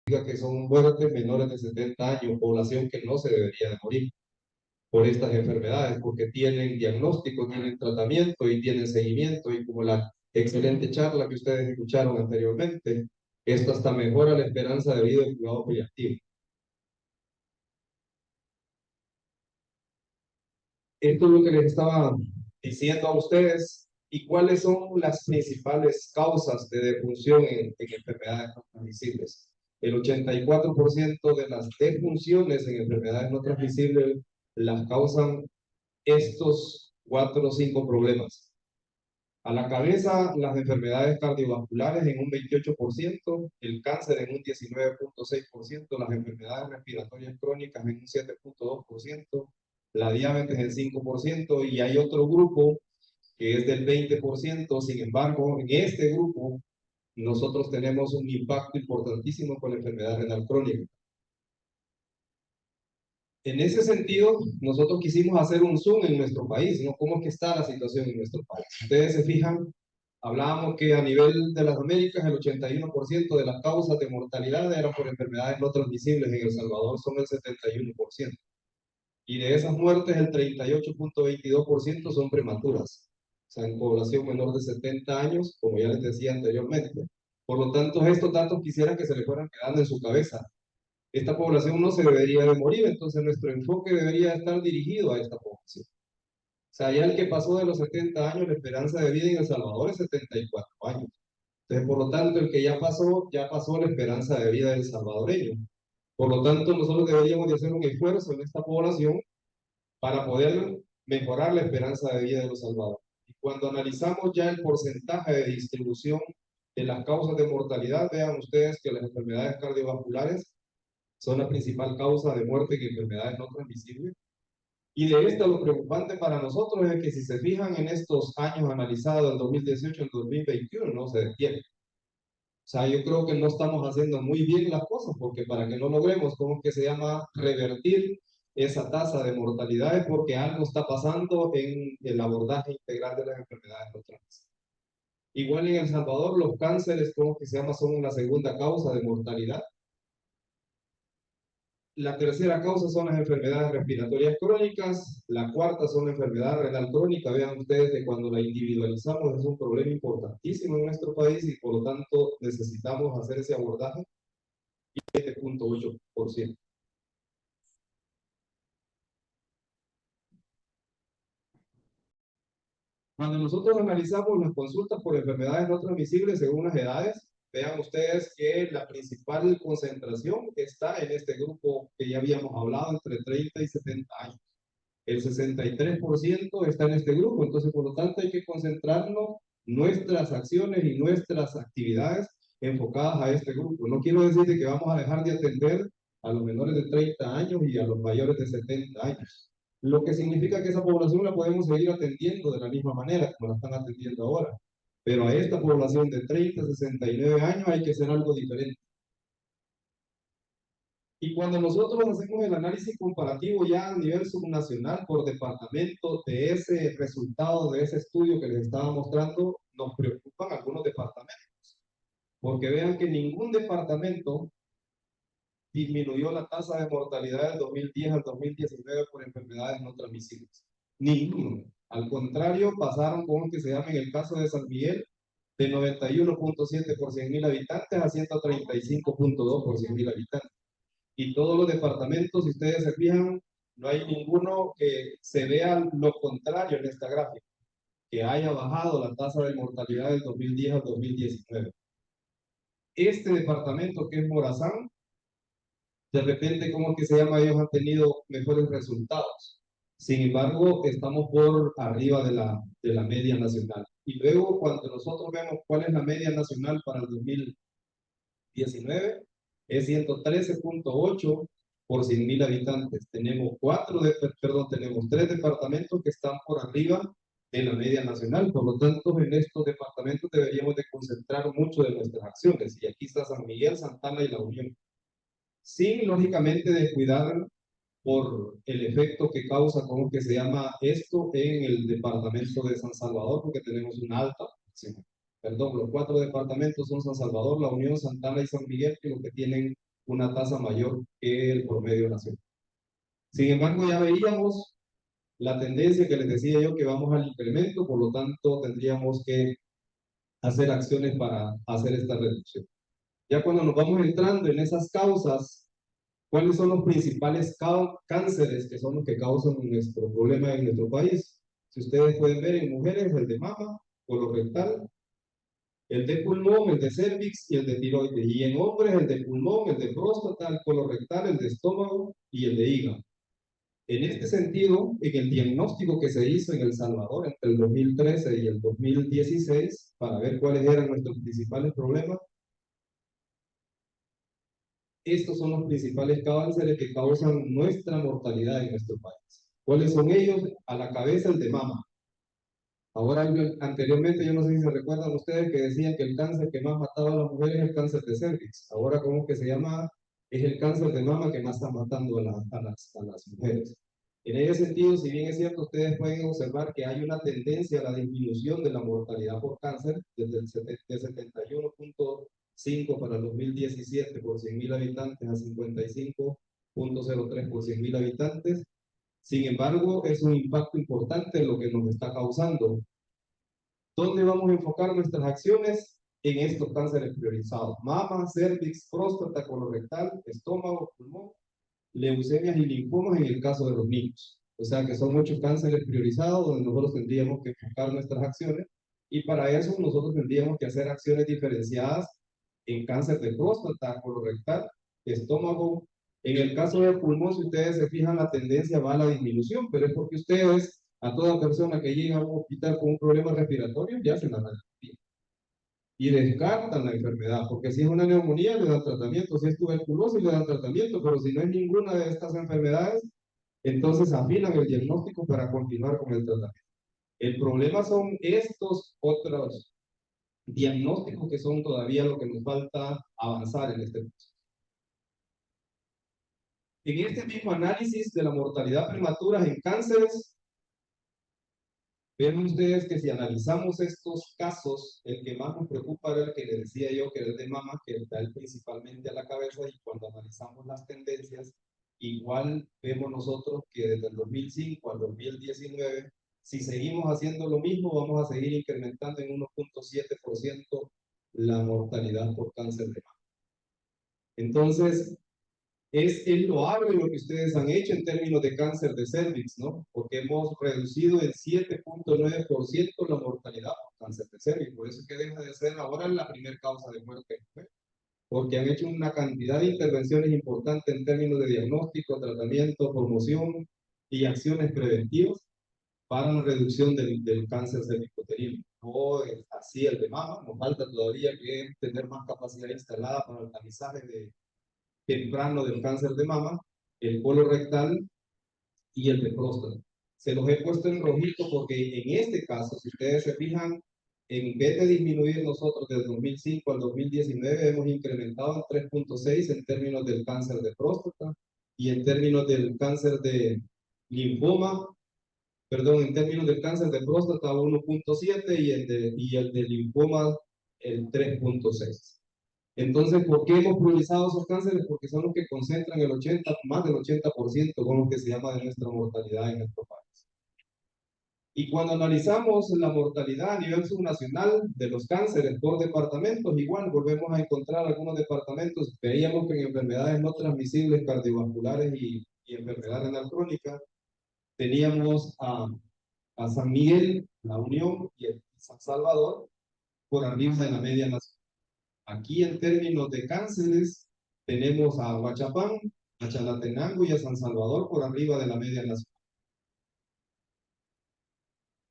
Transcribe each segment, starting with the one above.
que son muertes menores de 70 años, población que no se debería de morir por estas enfermedades, porque tienen diagnóstico, tienen tratamiento y tienen seguimiento, y como la excelente charla que ustedes escucharon anteriormente, esto hasta mejora la esperanza de vida del cuidado paliativo. Esto es lo que les estaba diciendo a ustedes. ¿Y cuáles son las principales causas de defunción en enfermedades no transmisibles? El 84% de las defunciones en enfermedades no transmisibles las causan estos 4 o 5 problemas. A la cabeza, las enfermedades cardiovasculares en un 28%, el cáncer en un 19.6%, las enfermedades respiratorias crónicas en un 7.2%, la diabetes en 5%, y hay otro grupo que es del 20%. Sin embargo, en este grupo nosotros tenemos un impacto importantísimo con la enfermedad renal crónica. En ese sentido, nosotros quisimos hacer un zoom en nuestro país, ¿no? ¿Cómo es que está la situación en nuestro país? Ustedes se fijan, hablábamos que a nivel de las Américas el 81% de las causas de mortalidad eran por enfermedades no transmisibles. En El Salvador son el 71%. Y de esas muertes el 38.22% son prematuras. O sea, en población menor de 70 años, como ya les decía anteriormente. Por lo tanto, estos datos quisiera que se le fueran quedando en su cabeza. Esta población no se debería de morir, entonces nuestro enfoque debería estar dirigido a esta población. O sea, ya el que pasó de los 70 años, la esperanza de vida en El Salvador es 74 años. Entonces, por lo tanto, el que ya pasó la esperanza de vida del salvadoreño. Por lo tanto, nosotros deberíamos de hacer un esfuerzo en esta población para poder mejorar la esperanza de vida de los salvadores. Y cuando analizamos ya el porcentaje de distribución de las causas de mortalidad, vean ustedes que las enfermedades cardiovasculares son la principal causa de muerte en enfermedades no transmisibles. Y de esta lo preocupante para nosotros es que si se fijan en estos años analizados, del 2018 al 2021, no se detiene. O sea, yo creo que no estamos haciendo muy bien las cosas, porque para que no logremos, ¿cómo es que se llama? Revertir esa tasa de mortalidades, porque algo está pasando en el abordaje integral de las enfermedades no transmisibles. Igual en El Salvador, los cánceres, ¿cómo es que se llama? Son la segunda causa de mortalidad. La tercera causa son las enfermedades respiratorias crónicas. La cuarta son la enfermedad renal crónica. Vean ustedes que cuando la individualizamos es un problema importantísimo en nuestro país y por lo tanto necesitamos hacer ese abordaje. 7.8%. Cuando nosotros analizamos las consultas por enfermedades no transmisibles según las edades, vean ustedes que la principal concentración está en este grupo que ya habíamos hablado, entre 30 y 70 años. El 63% está en este grupo, entonces por lo tanto hay que concentrarnos nuestras acciones y nuestras actividades enfocadas a este grupo. No quiero decir que vamos a dejar de atender a los menores de 30 años y a los mayores de 70 años, lo que significa que esa población la podemos seguir atendiendo de la misma manera como la están atendiendo ahora, pero a esta población de 30 a 69 años hay que hacer algo diferente. Y cuando nosotros hacemos el análisis comparativo ya a nivel subnacional por departamento de ese resultado, de ese estudio que les estaba mostrando, nos preocupan algunos departamentos. Porque vean que ningún departamento disminuyó la tasa de mortalidad del 2010 al 2019 por enfermedades no transmisibles. Ninguno. Al contrario, pasaron con que se llama en el caso de San Miguel, de 91.7 por 100.000 habitantes a 135.2 por 100.000 habitantes. Y todos los departamentos, si ustedes se fijan, no hay ninguno que se vea lo contrario en esta gráfica, que haya bajado la tasa de mortalidad del 2010 al 2019. Este departamento que es Morazán, de repente, ¿cómo es que se llama? Ellos han tenido mejores resultados. Sin embargo, estamos por arriba de la media nacional. Y luego, cuando nosotros vemos cuál es la media nacional para el 2019, es 113.8 por 100.000 habitantes. Tenemos 3 departamentos que están por arriba de la media nacional. Por lo tanto, en estos departamentos deberíamos de concentrar mucho de nuestras acciones. Y aquí está San Miguel, Santana y La Unión. Sin, lógicamente, descuidar por el efecto que causa, ¿cómo que se llama esto? En el departamento de San Salvador, porque tenemos una alta, perdón, los 4 departamentos son San Salvador, La Unión, Santana y San Miguel, que lo que tienen una tasa mayor que el promedio nacional. Sin embargo, ya veíamos la tendencia que les decía yo que vamos al incremento, por lo tanto tendríamos que hacer acciones para hacer esta reducción. Ya cuando nos vamos entrando en esas causas, ¿cuáles son los principales cánceres que son los que causan nuestro problema en nuestro país? Si ustedes pueden ver en mujeres, el de mama, colorectal, el de pulmón, el de cervix y el de tiroides. Y en hombres, el de pulmón, el de próstata, el colorectal, el de estómago y el de hígado. En este sentido, en el diagnóstico que se hizo en El Salvador entre el 2013 y el 2016, para ver cuáles eran nuestros principales problemas, estos son los principales cánceres que causan nuestra mortalidad en nuestro país. ¿Cuáles son ellos? A la cabeza, el de mama. Ahora, anteriormente, yo no sé si se recuerdan ustedes que decían que el cáncer que más mataba a las mujeres es el cáncer de cervix. Ahora, ¿cómo que se llama? Es el cáncer de mama que más está matando a las mujeres. En ese sentido, si bien es cierto, ustedes pueden observar que hay una tendencia a la disminución de la mortalidad por cáncer desde el 71.5 para el 2017 por 100.000 habitantes a 55.03 por 100.000 habitantes. Sin embargo, es un impacto importante lo que nos está causando. ¿Dónde vamos a enfocar nuestras acciones? En estos cánceres priorizados: mama, cervix, próstata, colorectal, estómago, pulmón, leucemias y linfomas en el caso de los niños. O sea que son muchos cánceres priorizados donde nosotros tendríamos que enfocar nuestras acciones, y para eso nosotros tendríamos que hacer acciones diferenciadas en cáncer de próstata, colorectal, estómago. En el caso del pulmón, si ustedes se fijan, la tendencia va a la disminución, pero es porque ustedes, a toda persona que llega a un hospital con un problema respiratorio, ya hacen la radiografía y descartan la enfermedad, porque si es una neumonía le dan tratamiento, si es tuberculosis le dan tratamiento, pero si no es ninguna de estas enfermedades, entonces afinan el diagnóstico para continuar con el tratamiento. El problema son estos otros diagnósticos que son todavía lo que nos falta avanzar en este proceso. En este mismo análisis de la mortalidad prematura en cánceres, ven ustedes que si analizamos estos casos, el que más nos preocupa era el que les decía yo, que era el de mama, que da principalmente a la cabeza, y cuando analizamos las tendencias, igual vemos nosotros que desde el 2005 al 2019, si seguimos haciendo lo mismo, vamos a seguir incrementando en 1.7% la mortalidad por cáncer de mama. Entonces, es loable lo que ustedes han hecho en términos de cáncer de cervix, ¿no? Porque hemos reducido en 7.9% la mortalidad por cáncer de cervix. Por eso es que deja de ser ahora la primera causa de muerte, ¿no? Porque han hecho una cantidad de intervenciones importantes en términos de diagnóstico, tratamiento, promoción y acciones preventivas para la reducción del cáncer cervicuterino. No es así el de mama, nos falta todavía que tener más capacidad instalada para el tamizaje temprano del cáncer de mama, el colorectal y el de próstata. Se los he puesto en rojito porque en este caso, si ustedes se fijan, en vez de disminuir nosotros del 2005 al 2019, hemos incrementado en 3.6 en términos del cáncer de próstata y en términos del cáncer de linfoma, perdón, en términos del cáncer de próstata 1.7 y el de linfoma el 3.6. Entonces, ¿por qué hemos priorizado esos cánceres? Porque son los que concentran el 80, más del 80% con lo que se llama de nuestra mortalidad en nuestro país. Y cuando analizamos la mortalidad a nivel subnacional de los cánceres por departamentos, igual volvemos a encontrar algunos departamentos. Veíamos que en enfermedades no transmisibles cardiovasculares y enfermedad renal crónica, teníamos a San Miguel, La Unión y San Salvador por arriba de la media nacional. Aquí en términos de cánceres tenemos a Huachapán, a Chalatenango y a San Salvador por arriba de la media nacional.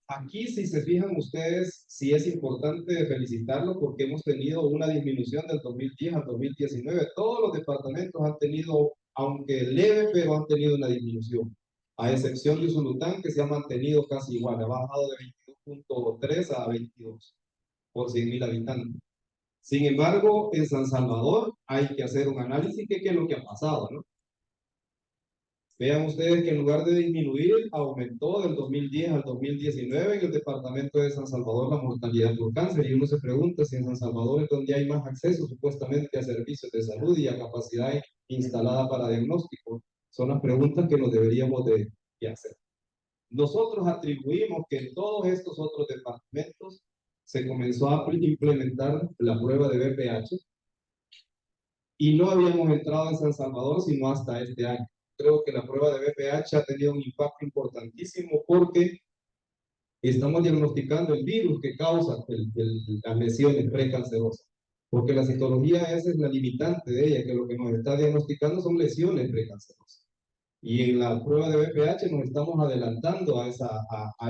Aquí, si se fijan ustedes, sí es importante felicitarlo porque hemos tenido una disminución del 2010 al 2019. Todos los departamentos han tenido, aunque leve, pero han tenido una disminución. A excepción de Usulután, que se ha mantenido casi igual, ha bajado de 22.3 a 22 por 100.000 habitantes. Sin embargo, en San Salvador hay que hacer un análisis de qué es lo que ha pasado, ¿no? Vean ustedes que en lugar de disminuir, aumentó del 2010 al 2019 en el departamento de San Salvador la mortalidad por cáncer. Y uno se pregunta si en San Salvador es donde hay más acceso supuestamente a servicios de salud y a capacidad instalada para diagnóstico. Son las preguntas que nos deberíamos de hacer. Nosotros atribuimos que en todos estos otros departamentos se comenzó a implementar la prueba de BPH y no habíamos entrado en San Salvador sino hasta este año. Creo que la prueba de BPH ha tenido un impacto importantísimo porque estamos diagnosticando el virus que causa las lesiones precancerosas. Porque la citología esa es la limitante de ella, que lo que nos está diagnosticando son lesiones precancerosas. Y en la prueba de BPH nos estamos adelantando a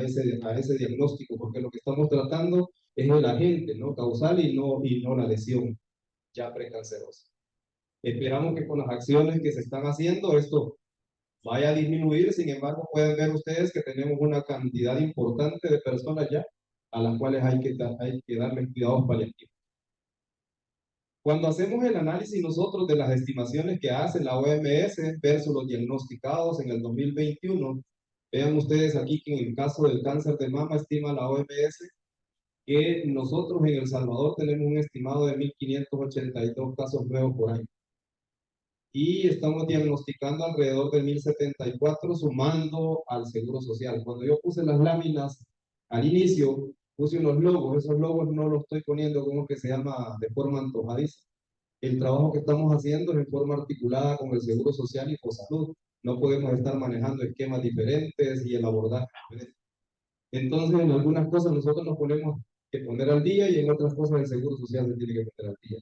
ese diagnóstico, porque lo que estamos tratando es el agente, ¿no? Causal y no la lesión ya precancerosa. Esperamos que con las acciones que se están haciendo esto vaya a disminuir. Sin embargo, pueden ver ustedes que tenemos una cantidad importante de personas ya a las cuales hay que darles cuidados paliativos. Cuando hacemos el análisis nosotros de las estimaciones que hace la OMS versus los diagnosticados en el 2021, vean ustedes aquí que en el caso del cáncer de mama estima la OMS que nosotros en El Salvador tenemos un estimado de 1.582 casos nuevos por año. Y estamos diagnosticando alrededor de 1.074 sumando al Seguro Social. Cuando yo puse las láminas al inicio, puse unos logos. Esos logos no los estoy poniendo como que se llama de forma antojadiza. El trabajo que estamos haciendo es en forma articulada con el Seguro Social y Fosalud. No podemos estar manejando esquemas diferentes y el abordaje diferente. Entonces, en algunas cosas nosotros nos ponemos que poner al día y en otras cosas el Seguro Social se tiene que poner al día.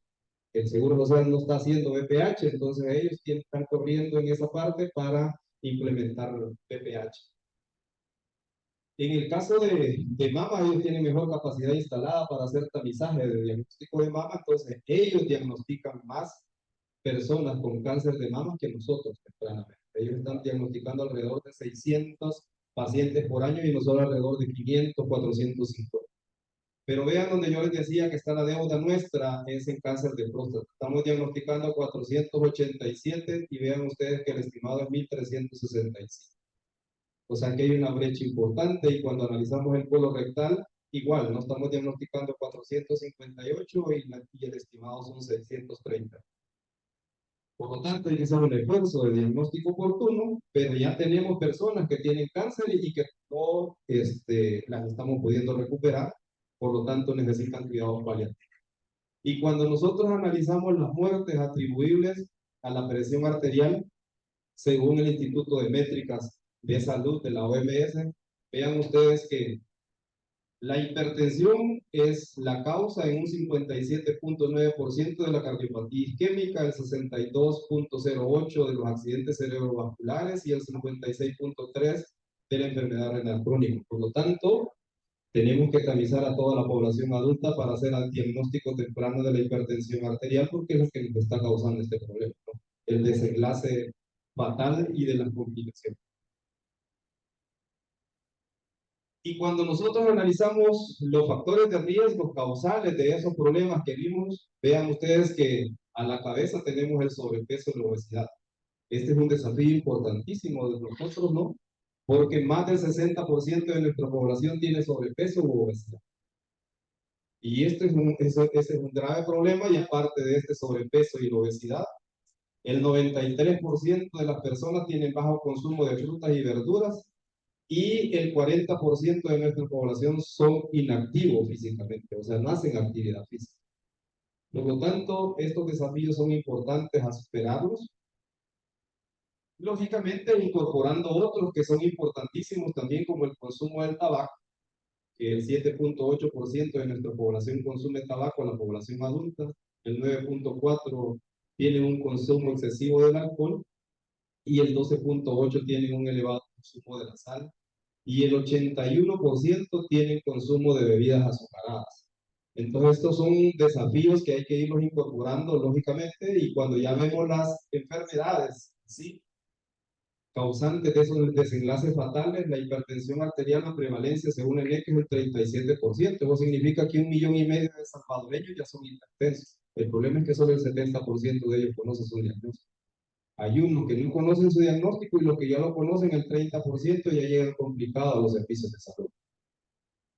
El Seguro Social no está haciendo BPH, entonces ellos están corriendo en esa parte para implementar BPH. En el caso de mama, ellos tienen mejor capacidad instalada para hacer tamizaje de diagnóstico de mama, entonces ellos diagnostican más personas con cáncer de mama que nosotros tempranamente. Ellos están diagnosticando alrededor de 600 pacientes por año y nosotros alrededor de 500, 450. Pero vean donde yo les decía que está la deuda nuestra, es en cáncer de próstata. Estamos diagnosticando 487 y vean ustedes que el estimado es 1.365. O sea que hay una brecha importante y cuando analizamos el colorectal, igual, no estamos diagnosticando 458 y el estimado son 630. Por lo tanto, hay que hacer un esfuerzo de diagnóstico oportuno, pero ya tenemos personas que tienen cáncer y que no las estamos pudiendo recuperar, por lo tanto necesitan cuidados paliativos. Y cuando nosotros analizamos las muertes atribuibles a la presión arterial, según el Instituto de Métricas de Salud de la OMS, vean ustedes que la hipertensión es la causa en un 57.9% de la cardiopatía isquémica, el 62.08% de los accidentes cerebrovasculares y el 56.3% de la enfermedad renal crónica. Por lo tanto, tenemos que tamizar a toda la población adulta para hacer el diagnóstico temprano de la hipertensión arterial porque es lo que nos está causando este problema, ¿no? El desenlace fatal y de las complicaciones. Y cuando nosotros analizamos los factores de riesgo causales de esos problemas que vimos, vean ustedes que a la cabeza tenemos el sobrepeso y la obesidad. Este es un desafío importantísimo de nosotros, ¿no? Porque más del 60% de nuestra población tiene sobrepeso u obesidad. Y este ese es un grave problema y aparte de este sobrepeso y la obesidad, el 93% de las personas tienen bajo consumo de frutas y verduras y el 40% de nuestra población son inactivos físicamente, o sea, no hacen actividad física. Por lo tanto, estos desafíos son importantes a superarlos. Lógicamente, incorporando otros que son importantísimos también, como el consumo del tabaco, que el 7.8% de nuestra población consume tabaco, la población adulta, el 9.4% tiene un consumo excesivo del alcohol y el 12.8% tiene un elevado consumo de la sal y el 81% tienen consumo de bebidas azucaradas. Entonces estos son desafíos que hay que irlos incorporando lógicamente y cuando ya vemos las enfermedades, ¿sí?, causantes de esos desenlaces fatales, la hipertensión arterial, la prevalencia según el EC es el 37%. Eso significa que 1,5 millones de salvadoreños ya son hipertensos. El problema es que solo el 70% de ellos conocen su diagnóstico. Hay unos que no conocen su diagnóstico y los que ya lo conocen, el 30% ya llegan complicados a los servicios de salud.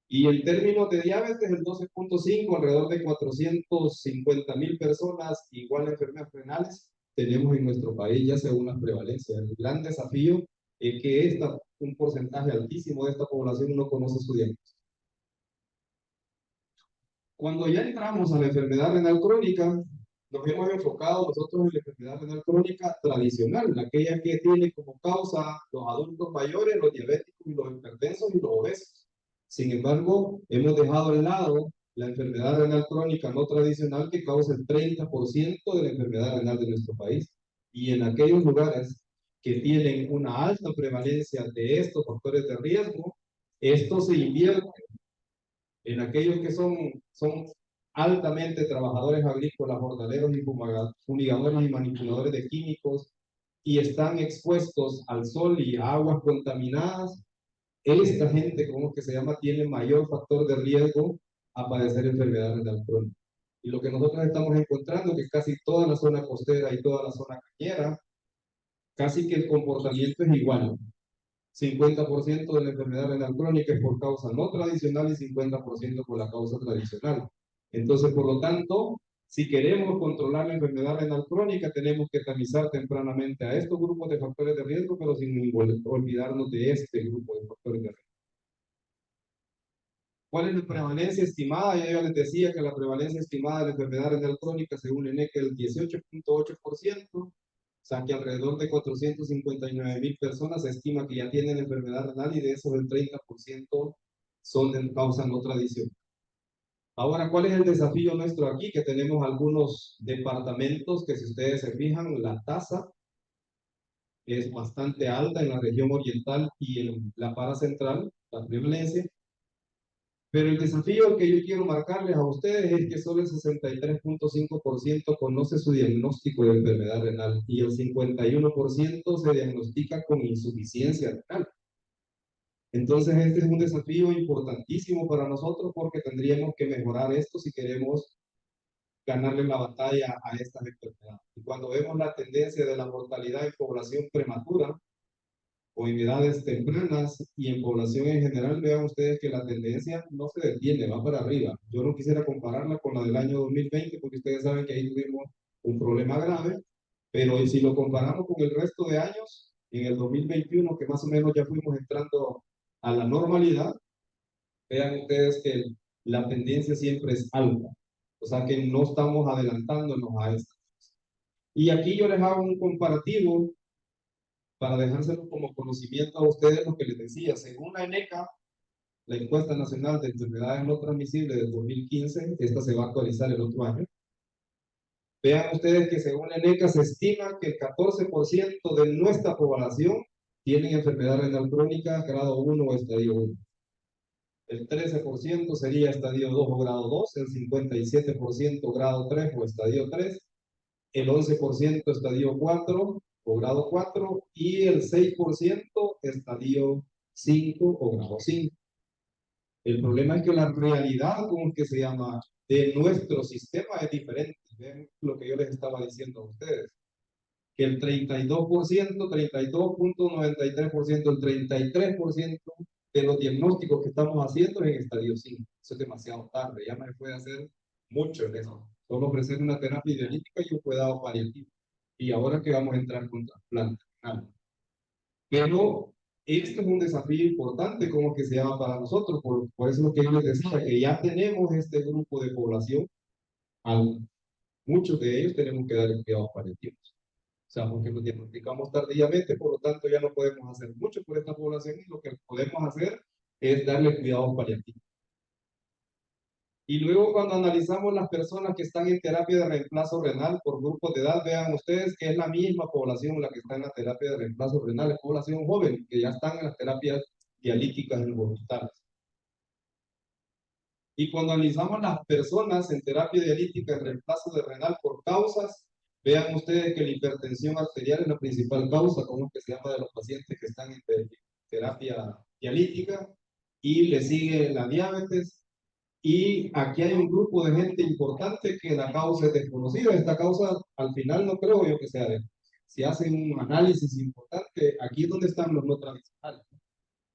Y en términos de diabetes, el 12.5, alrededor de 450.000 personas igual a enfermedades renales tenemos en nuestro país, ya según las prevalencias. El gran desafío es que un porcentaje altísimo de esta población no conoce su diagnóstico. Cuando ya entramos a la enfermedad renal crónica, nos hemos enfocado nosotros en la enfermedad renal crónica tradicional, aquella que tiene como causa los adultos mayores, los diabéticos y los hipertensos y los obesos. Sin embargo, hemos dejado al lado la enfermedad renal crónica no tradicional que causa el 30% de la enfermedad renal de nuestro país. Y en aquellos lugares que tienen una alta prevalencia de estos factores de riesgo, esto se invierte en aquellos que son altamente trabajadores agrícolas, jornaleros y fumigadores y manipuladores de químicos y están expuestos al sol y a aguas contaminadas, esta gente, como que se llama, tiene mayor factor de riesgo a padecer enfermedades renal crónica. Y lo que nosotros estamos encontrando es que casi toda la zona costera y toda la zona cañera, casi que el comportamiento es igual. 50% de la enfermedad renal crónica es por causa no tradicional y 50% por la causa tradicional. Entonces, por lo tanto, si queremos controlar la enfermedad renal crónica, tenemos que tamizar tempranamente a estos grupos de factores de riesgo, pero sin olvidarnos de este grupo de factores de riesgo. ¿Cuál es la prevalencia estimada? Ya yo les decía que la prevalencia estimada de la enfermedad renal crónica, según el ENEC, es el 18.8%. O sea que alrededor de 459.000 personas se estima que ya tienen enfermedad renal y de esos el 30% son de causa no tradicional. Ahora, ¿cuál es el desafío nuestro aquí? Que tenemos algunos departamentos que si ustedes se fijan, la tasa es bastante alta en la región oriental y en la para central, la prevalencia. Pero el desafío que yo quiero marcarles a ustedes es que solo el 63.5% conoce su diagnóstico de enfermedad renal y el 51% se diagnostica con insuficiencia renal. Entonces este es un desafío importantísimo para nosotros porque tendríamos que mejorar esto si queremos ganarle la batalla a estas enfermedades. Y cuando vemos la tendencia de la mortalidad en población prematura, o en edades tempranas y en población en general, vean ustedes que la tendencia no se detiene, va para arriba. Yo no quisiera compararla con la del año 2020 porque ustedes saben que ahí tuvimos un problema grave, pero si lo comparamos con el resto de años, en el 2021, que más o menos ya fuimos entrando a la normalidad, vean ustedes que la tendencia siempre es alta, o sea que no estamos adelantándonos a esto. Y aquí yo les hago un comparativo para dejárselo como conocimiento a ustedes lo que les decía. Según la ENECA, la encuesta nacional de enfermedades no transmisibles del 2015, esta se va a actualizar el otro año. Vean ustedes que según la ENECA se estima que el 14% de nuestra población tienen enfermedad renal crónica grado 1 o estadio 1. El 13% sería estadio 2 o grado 2, el 57% grado 3 o estadio 3, el 11% estadio 4 o grado 4 y el 6% estadio 5 o grado 5. El problema es que la realidad, como que se llama, de nuestro sistema es diferente. Ven lo que yo les estaba diciendo a ustedes. Que el 32%, 32.93%, el 33% de los diagnósticos que estamos haciendo es en estadio 5. Eso es demasiado tarde, ya no se puede hacer mucho en eso. Solo ofrecer una terapia dialítica y un cuidado paliativo. Y ahora que vamos a entrar con trasplante. Pero este es un desafío importante, como que se llama para nosotros, por eso es lo que yo les decía, que ya tenemos este grupo de población, a muchos de ellos tenemos que dar cuidados paliativos. O sea, porque nos diagnosticamos tardíamente, por lo tanto ya no podemos hacer mucho por esta población y lo que podemos hacer es darle cuidados paliativos. Y luego cuando analizamos las personas que están en terapia de reemplazo renal por grupos de edad, vean ustedes que es la misma población la que está en la terapia de reemplazo renal, es población joven, que ya están en las terapias dialíticas en los hospitales. Y cuando analizamos las personas en terapia dialítica en reemplazo de renal por causas, vean ustedes que la hipertensión arterial es la principal causa, como que se llama, de los pacientes que están en terapia dialítica, y le sigue la diabetes. Y aquí hay un grupo de gente importante que la causa es desconocida. Esta causa al final no creo yo que sea de. si hacen un análisis importante, aquí es donde están los no tradicionales,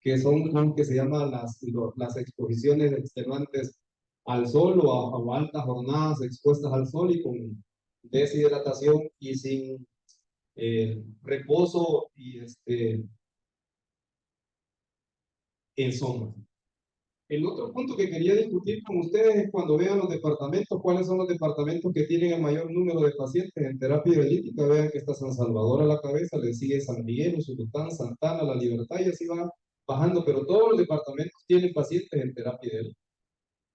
que son lo que se llaman las exposiciones extenuantes al sol o a altas jornadas expuestas al sol y con deshidratación y sin reposo y en sombra. El otro punto que quería discutir con ustedes es cuando vean los departamentos, cuáles son los departamentos que tienen el mayor número de pacientes en terapia dialítica. Vean que está San Salvador a la cabeza, le sigue San Miguel, Usulután, Santana, La Libertad y así va bajando, pero todos los departamentos tienen pacientes en terapia dialítica.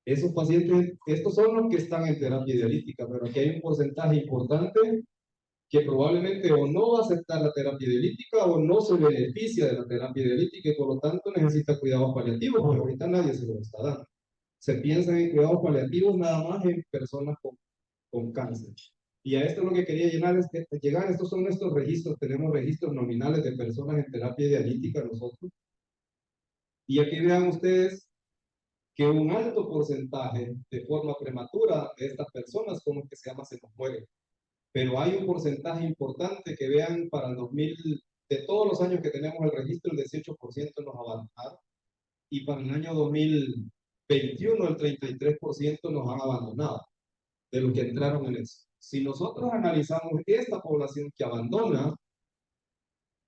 Esos pacientes, estos son los que están en terapia dialítica, pero aquí hay un porcentaje importante que probablemente o no va a aceptar la terapia dialítica o no se beneficia de la terapia dialítica y por lo tanto necesita cuidados paliativos, pero ahorita nadie se lo está dando. Se piensa en cuidados paliativos nada más en personas con cáncer. Y a esto es lo que quería llegar, estos son nuestros registros, tenemos registros nominales de personas en terapia dialítica nosotros. Y aquí vean ustedes que un alto porcentaje de forma prematura de estas personas, como que se llama, se nos mueren. Pero hay un porcentaje importante que vean para el 2000, de todos los años que tenemos el registro, el 18% nos abandonaron. Y para el año 2021, el 33% nos han abandonado de los que entraron en eso. Si nosotros analizamos esta población que abandona,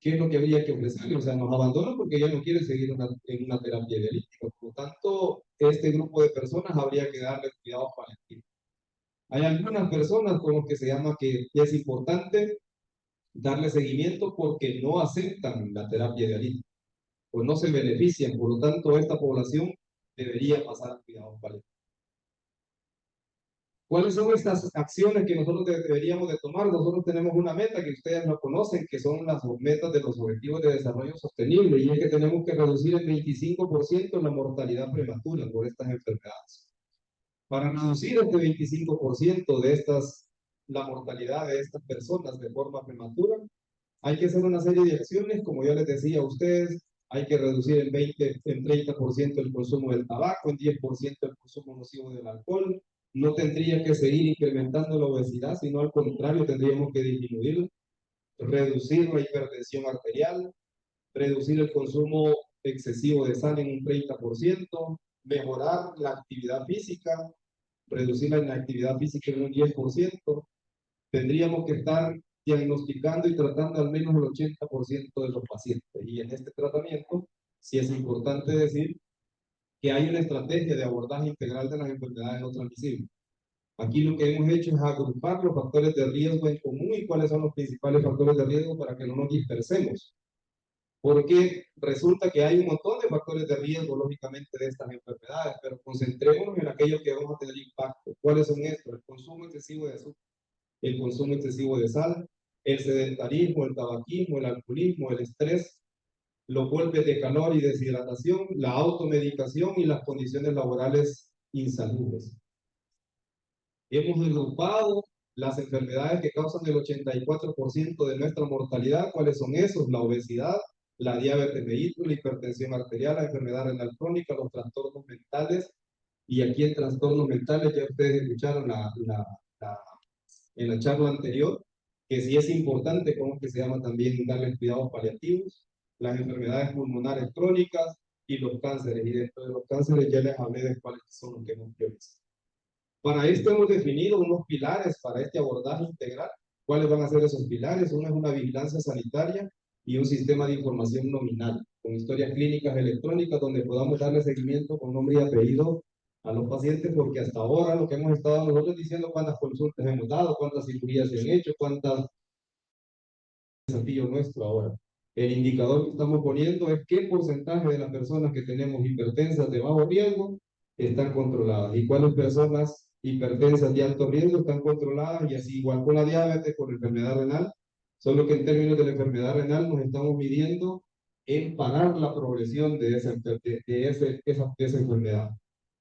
¿qué es lo que habría que ofrecerle? O sea, nos abandona porque ya no quiere seguir en una terapia dialítica. Por lo tanto, este grupo de personas habría que darle cuidados paliativos. Hay algunas personas con los que se llama que es importante darle seguimiento porque no aceptan la terapia dialítica, pues no se benefician. Por lo tanto, esta población debería pasar a cuidados paliativos. ¿Cuáles son estas acciones que nosotros deberíamos de tomar? Nosotros tenemos una meta que ustedes no conocen, que son las metas de los Objetivos de Desarrollo Sostenible, y es que tenemos que reducir el 25% la mortalidad prematura por estas enfermedades. Para reducir este 25% de la mortalidad de estas personas de forma prematura, hay que hacer una serie de acciones, como ya les decía a ustedes, hay que reducir en 30% el consumo del tabaco, en 10% el consumo nocivo del alcohol. No tendría que seguir incrementando la obesidad, sino al contrario, tendríamos que disminuirla. Reducir la hipertensión arterial, reducir el consumo excesivo de sal en un 30%, mejorar la actividad física, reducir la inactividad física en un 10%. Tendríamos que estar diagnosticando y tratando al menos el 80% de los pacientes. Y en este tratamiento, sí es importante decir que hay una estrategia de abordaje integral de las enfermedades no transmisibles. Aquí lo que hemos hecho es agrupar los factores de riesgo en común y cuáles son los principales factores de riesgo para que no nos dispersemos. Porque resulta que hay un montón de factores de riesgo, lógicamente, de estas enfermedades, pero concentrémonos en aquellos que vamos a tener impacto. ¿Cuáles son estos? El consumo excesivo de azúcar, el consumo excesivo de sal, el sedentarismo, el tabaquismo, el alcoholismo, el estrés, los golpes de calor y deshidratación, la automedicación y las condiciones laborales insalubres. Hemos agrupado las enfermedades que causan el 84% de nuestra mortalidad. ¿Cuáles son esos? La obesidad, la diabetes mellitus, la hipertensión arterial, la enfermedad renal crónica, los trastornos mentales. Y aquí en trastornos mentales ya ustedes escucharon en la charla anterior, que sí es importante, como que se llama también darles cuidados paliativos, las enfermedades pulmonares crónicas y los cánceres. Y dentro de los cánceres ya les hablé de cuáles son los que hemos priorizado. Para esto hemos definido unos pilares para este abordaje integral. ¿Cuáles van a ser esos pilares? Uno es una vigilancia sanitaria y un sistema de información nominal, con historias clínicas electrónicas donde podamos darle seguimiento con nombre y apellido a los pacientes, porque hasta ahora lo que hemos estado nosotros diciendo cuántas consultas hemos dado, cuántas cirugías se han hecho, cuántas desafío nuestro ahora. El indicador que estamos poniendo es qué porcentaje de las personas que tenemos hipertensas de bajo riesgo están controladas y cuáles personas hipertensas de alto riesgo están controladas, y así igual con la diabetes, con la enfermedad renal, solo que en términos de la enfermedad renal nos estamos midiendo en parar la progresión de esa enfermedad.